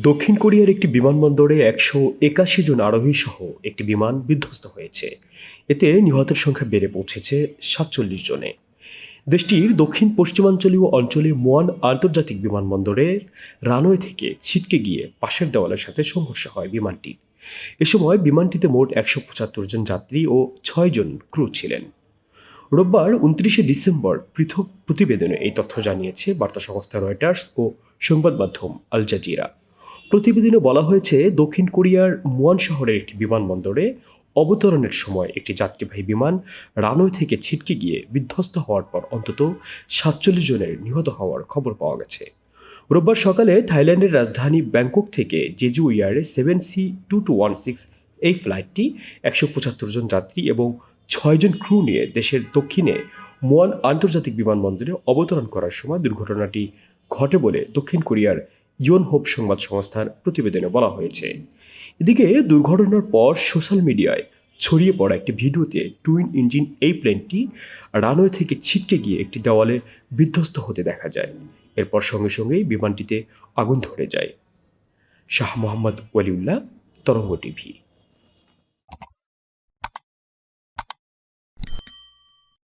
দক্ষিণ কোরিয়ার একটি বিমানবন্দরে ১৮১ জন আরোহী সহ একটি বিমান বিধ্বস্ত হয়েছে। এতে নিহতের সংখ্যা বেড়ে পৌঁছেছে ৪৭ জনে। দেশটির দক্ষিণ পশ্চিমাঞ্চলীয় অঞ্চলে মুয়ান আন্তর্জাতিক বিমানবন্দরের রানওয়ে থেকে ছিটকে গিয়ে পাশের দেওয়ালের সাথে সংঘর্ষ হয় বিমানটির। এ সময় বিমানটিতে মোট ১৭৫ জন যাত্রী ও ৬ জন ক্রু ছিলেন। রোববার ২৯ ডিসেম্বর পৃথক প্রতিবেদনে এই তথ্য জানিয়েছে বার্তা সংস্থা রয়টার্স ও সংবাদ মাধ্যম আল জাজিরা। প্রতিবেদনে বলা হয়েছে, দক্ষিণ কোরিয়ার মুয়ান শহরের একটি বিমানবন্দরে অবতরণের সময় একটি যাত্রীবাহী বিমান রানওয়ে থেকে ছিটকে গিয়ে বিধ্বস্ত হওয়ার পর অন্তত ৪৭ জনের নিহত হওয়ার খবর পাওয়া গেছে। রোববার সকালে থাইল্যান্ডের রাজধানী ব্যাংকক থেকে জেজু এয়ারে 7C2216 এই ফ্লাইটটি ১৭৫ জন যাত্রী এবং ৬ জন ক্রু নিয়ে দেশের দক্ষিণে মুয়ান আন্তর্জাতিক বিমানবন্দরে অবতরণ করার সময় দুর্ঘটনাটি ঘটে বলে দক্ষিণ কোরিয়ার ইয়োনহোপ সংবাদ সংস্থার প্রতিবেদনে বলা হয়েছে। এদিকে দুর্ঘটনার পর সোশ্যাল মিডিয়ায় ছড়িয়ে পড়া একটি ভিডিওতে টুইন ইঞ্জিন এই প্লেনটি রানওয়ে থেকে ছিটকে গিয়ে একটি দেওয়ালে বিধ্বস্ত হতে দেখা যায়। এরপর সঙ্গে সঙ্গেই বিমানটিতে আগুন ধরে যায়। শাহ মোহাম্মদ ওয়ালিউল্লাহ, তরঙ্গ টিভি।